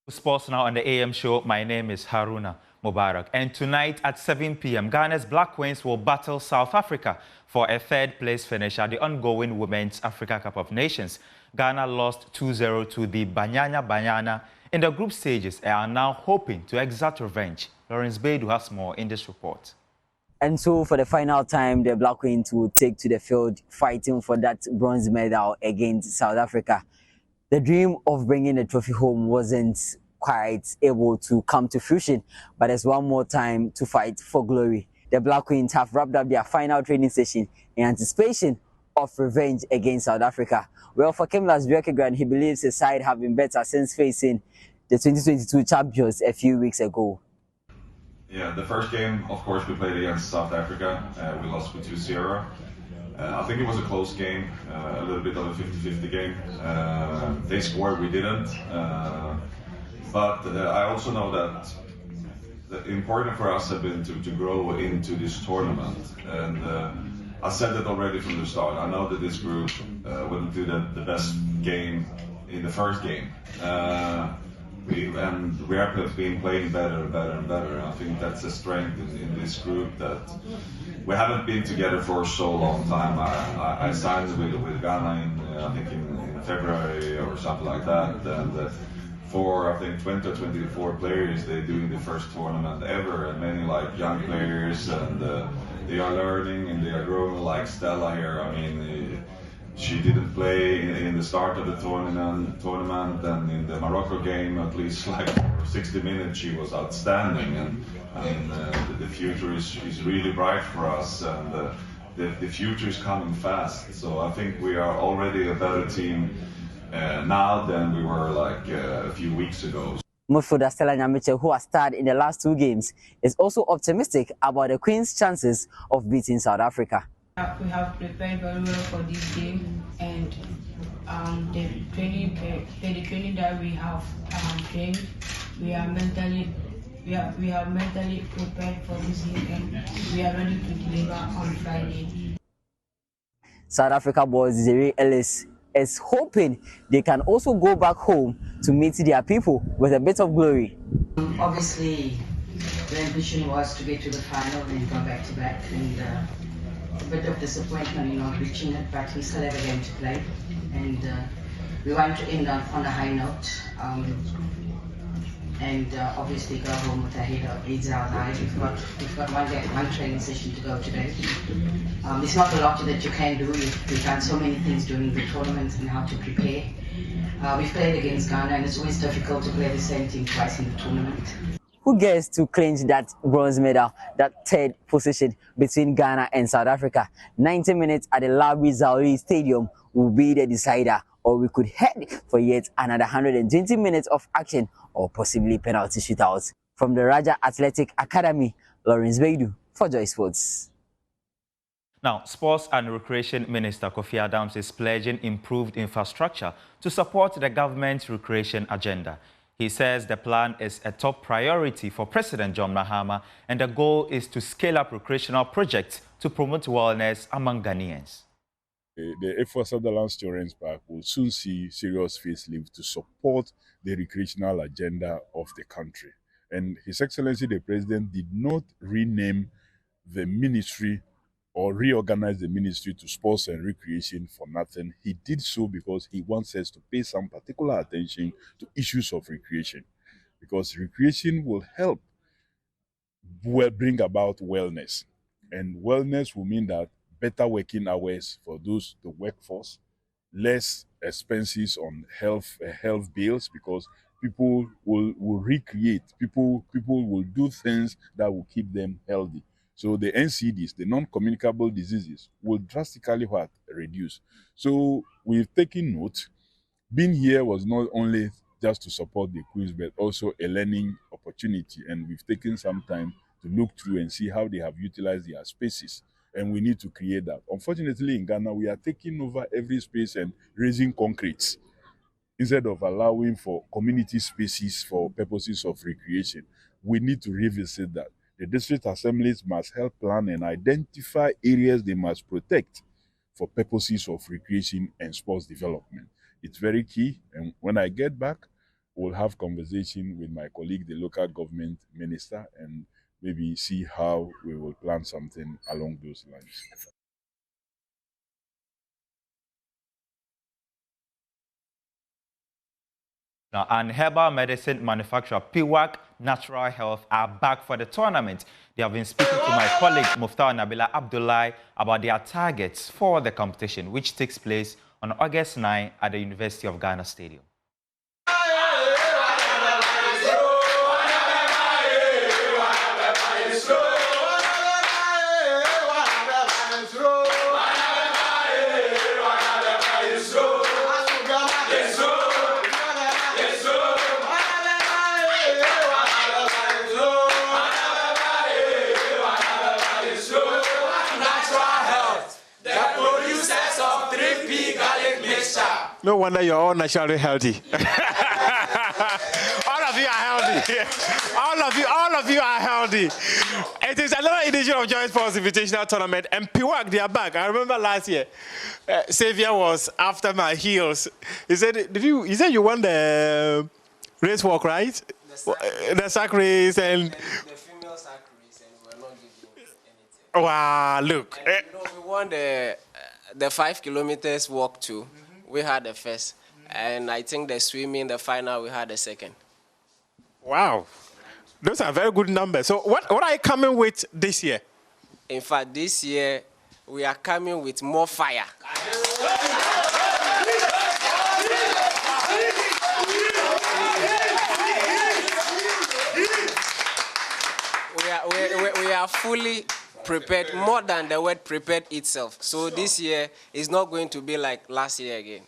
Sports now on the AM show. My name is Haruna Mubarak. And tonight at 7 p.m., Ghana's Black Queens will battle South Africa for a third-place finish at the ongoing Women's Africa Cup of Nations. Ghana lost 2-0 to the Banyana in the group stages and are now hoping to exact revenge. Lawrence Baidu has more in this report. And so for the final time, the Black Queens will take to the field fighting for that bronze medal against South Africa. The dream of bringing the trophy home wasn't quite able to come to fruition, but there's one more time to fight for glory. The Black Queens have wrapped up their final training session in anticipation of revenge against South Africa. Well, for Kemlas Björkegren, he believes his side have been better since facing the 2022 champions a few weeks ago. Yeah, the first game, of course, we played against South Africa. We lost with 2-0. I think it was a close game, a little bit of a 50-50 game. They scored, we didn't. But I also know that the important for us have been to grow into this tournament. And I said that already from the start. I know that this group will do the best game in the first game. We have been playing better and better. I think that's a strength in this group that we haven't been together for so long time. I signed with Ghana in February or something like that, and for I think 20 or 24 players, they're doing the first tournament ever, and many like young players, and they are learning and they are growing like Stella here. I mean. She didn't play in the start of the tournament, and in the Morocco game, at least like for 60 minutes, she was outstanding. And I mean, the future is really bright for us, and the future is coming fast. So I think we are already a better team now than we were like a few weeks ago. Midfielder Stella Nyamiche, who has starred in the last two games, is also optimistic about the Queen's chances of beating South Africa. We have prepared very well for this game, and the training that we have trained, we are mentally prepared for this game, and we are ready to deliver on Friday. South Africa boss Zeri Ellis is hoping they can also go back home to meet their people with a bit of glory. Obviously, the ambition was to get to the final and go back to back, and a bit of disappointment, not reaching it, but we still have a game to play, and we want to end on a high note, and obviously go home with a head up, heads out high. We've got one training session to go today. It's not a lot that you can do. We've done so many things during the tournament and how to prepare. We've played against Ghana, and it's always difficult to play the same team twice in the tournament. Who gets to clinch that bronze medal, that third position between Ghana and South Africa? 90 minutes at the Labi Zauri Stadium will be the decider, or we could head for yet another 120 minutes of action or possibly penalty shootouts. From the Raja Athletic Academy, Lawrence Baidu for Joy Sports. Now, Sports and Recreation Minister Kofi Adams is pledging improved infrastructure to support the government's recreation agenda. He says the plan is a top priority for President John Mahama, and the goal is to scale up recreational projects to promote wellness among Ghanaians. The efforts of the Lance Children's Park will soon see serious facelift to support the recreational agenda of the country. And His Excellency the President did not rename the ministry or reorganize the ministry to sports and recreation for nothing. He did so because he wants us to pay some particular attention to issues of recreation, because recreation will help bring about wellness, and wellness will mean that better working hours for the workforce, less expenses on health bills, because people will recreate, people will do things that will keep them healthy. So the NCDs, the non-communicable diseases, will drastically reduce. So we've taken note. Being here was not only just to support the quiz, but also a learning opportunity. And we've taken some time to look through and see how they have utilized their spaces. And we need to create that. Unfortunately, in Ghana, we are taking over every space and raising concrete instead of allowing for community spaces for purposes of recreation. We need to revisit that. The district assemblies must help plan and identify areas they must protect for purposes of recreation and sports development. It's very key. And when I get back, we'll have conversation with my colleague, the local government minister, and maybe see how we will plan something along those lines. Now, and herbal medicine manufacturer Pwak Natural Health are back for the tournament. They have been speaking to my colleague Muftar Nabila Abdullahi about their targets for the competition, which takes place on August 9 at the University of Ghana Stadium. No wonder you're all naturally healthy. All of you are healthy. All of you are healthy. It is another edition of Joy Sports Invitational Tournament, and Pwak, they are back. I remember last year, Xavier was after my heels. He said, he said you won the race walk, right? The sack race and the female sack race, and we're not giving anything. Wow, look. And, we won the 5 kilometers walk too. We had the first, and I think the swimming, the final, we had the second. Wow, those are very good numbers. So what are you coming with this year? In fact, this year, we are coming with more fire. We are fully prepared, more than the word prepared itself. So this year is not going to be like last year again.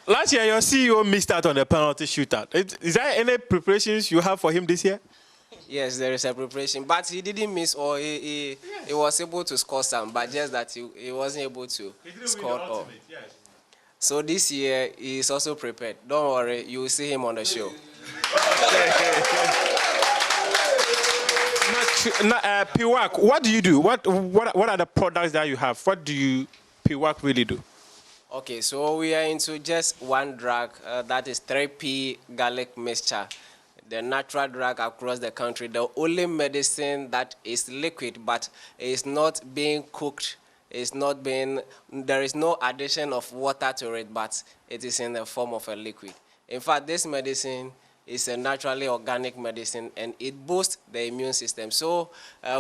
Last year, your CEO missed out on the penalty shootout. Is there any preparations you have for him this year? Yes, there is a preparation, but he didn't miss all. He was able to score some, but just that he wasn't able to score all. Yes. So this year, he is also prepared. Don't worry, you will see him on the show. Pwak, what do you do? What are the products that you have? What do you, Pwak, really do? Okay, so we are into just one drug, that is 3P garlic mixture. The natural drug across the country, the only medicine that is liquid but is not being cooked. There is no addition of water to it, but it is in the form of a liquid. In fact, this medicine is a naturally organic medicine, and it boosts the immune system. So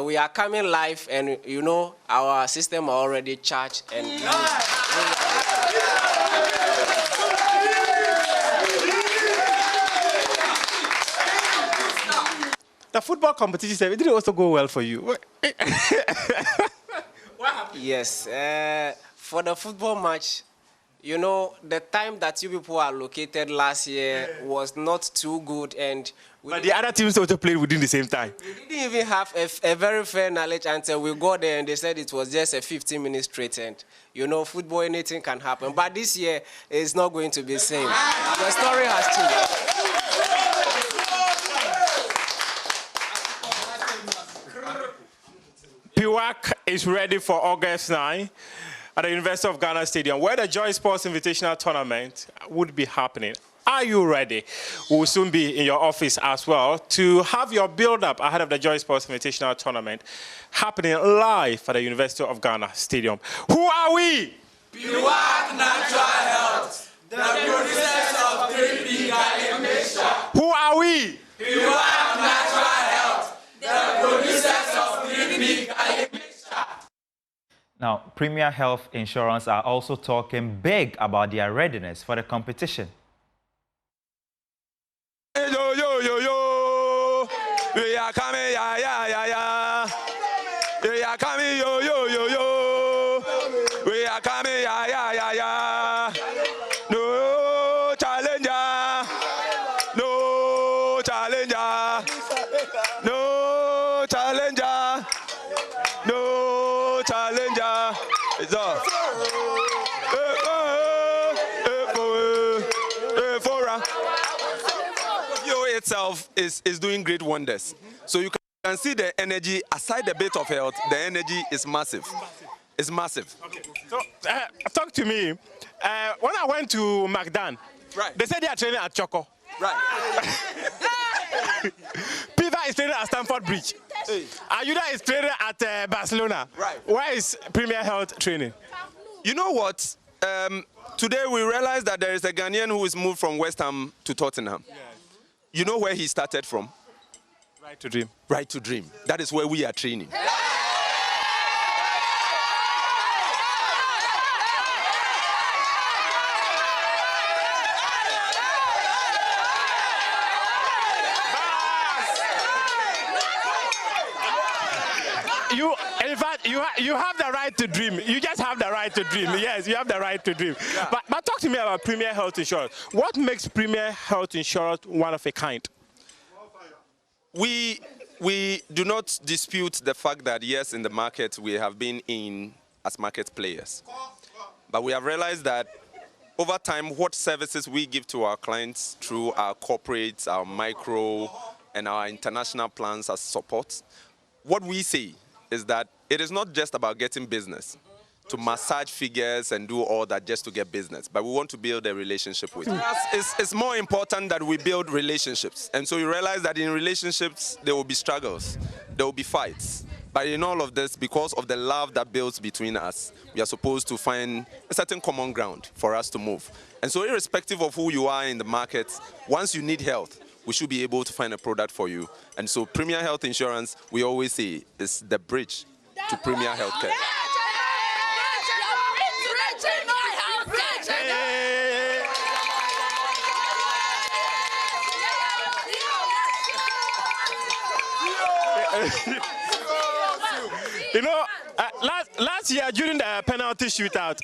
we are coming live, and you know our system are already charged. And the football competition, did it also go well for you? Yes, for the football match, you know, the time that you people allocated last year was not too good, and but the other teams also played within the same time. We didn't even have a very fair knowledge until we got there, and they said it was just a 15-minute straight, and you know, football, anything can happen. But this year, it's not going to be the same. The story has changed. Pwak is ready for August 9 at the University of Ghana Stadium, where the Joy Sports Invitational Tournament would be happening. Are you ready? We'll soon be in your office as well to have your build-up ahead of the Joy Sports Invitational Tournament happening live at the University of Ghana Stadium. Who are we? Pwak Natural Health, the producers of 3P garlic mixture. Who are we? Pwak Natural Health, the producers of 3P garlic mixture. Now, Premier Health Insurance are also talking big about their readiness for the competition. Yo, yo, yo, yo. We are coming, yeah, yeah, yeah, yeah. We are coming, yo, yo, yo, yo. We are coming, yeah, yeah, yeah, yeah. No challenger. No challenger. No challenger. No challenger. It's up. Itself is doing great wonders. So you can see the energy, aside the bit of health, the energy is massive. It's massive. Okay. So, talk to me. When I went to Magdan, right, they said they are training at Choco. Right. Piva is training at Stamford Bridge. Hey. Ayuda is training at Barcelona. Right. Where is Premier Health training? You know what? Today we realized that there is a Ghanaian who is moved from West Ham to Tottenham. Yes. You know where he started from? Right to Dream. Right to Dream. That is where we are training. In fact, you have the right to dream. You just have the right to dream. Yes, you have the right to dream. Yeah. But talk to me about Premier Health Insurance. What makes Premier Health Insurance one of a kind? We do not dispute the fact that, yes, in the market we have been in as market players. But we have realized that over time, what services we give to our clients through our corporates, our micro, and our international plans as support, what we say is that it is not just about getting business, to massage figures and do all that just to get business, but we want to build a relationship with you. It's more important that we build relationships. And so you realize that in relationships, there will be struggles, there will be fights. But in all of this, because of the love that builds between us, we are supposed to find a certain common ground for us to move. And so irrespective of who you are in the market, once you need health, we should be able to find a product for you. And so Premier Health Insurance, we always say, is the bridge to Premier Healthcare. You know, last year during the penalty shootout,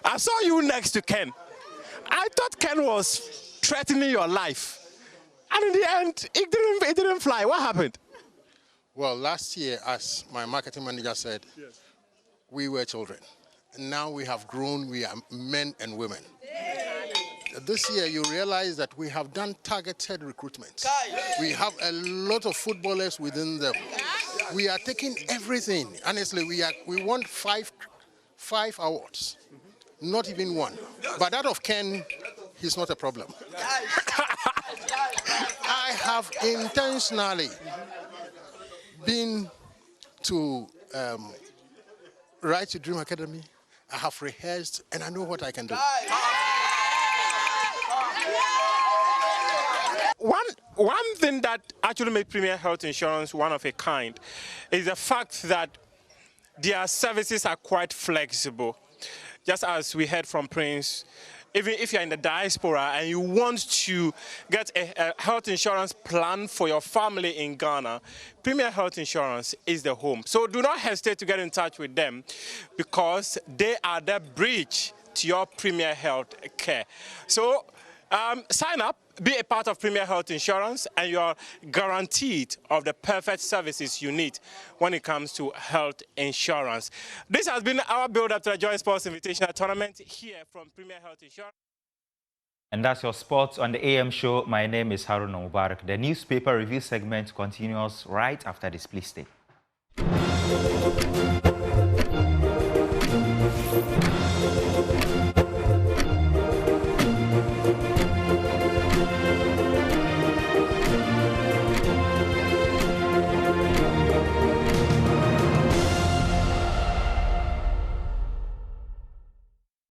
I saw you next to Ken. I thought Ken was threatening your life. And in the end, it didn't fly. What happened? Well, last year, as my marketing manager said, yes, we were children. And now we have grown, we are men and women. This year, you realize that we have done targeted recruitment. We have a lot of footballers within them. We are taking everything. Honestly, we want five awards, not even one. But that of Ken, he's not a problem. I have intentionally been to Right to Dream Academy. I have rehearsed, and I know what I can do. One thing that actually makes Premier Health Insurance one of a kind is the fact that their services are quite flexible. Just as we heard from Prince, even if you're in the diaspora and you want to get a health insurance plan for your family in Ghana, Premier Health Insurance is the home. So do not hesitate to get in touch with them because they are the bridge to your Premier Health care. So sign up, be a part of Premier Health Insurance, and you are guaranteed of the perfect services you need when it comes to health insurance. This has been our build-up to the Joy Sports Invitational Tournament here from Premier Health Insurance. And that's your sports on the AM show. My name is Haruna Mubarak. The newspaper review segment continues right after this. Please stay.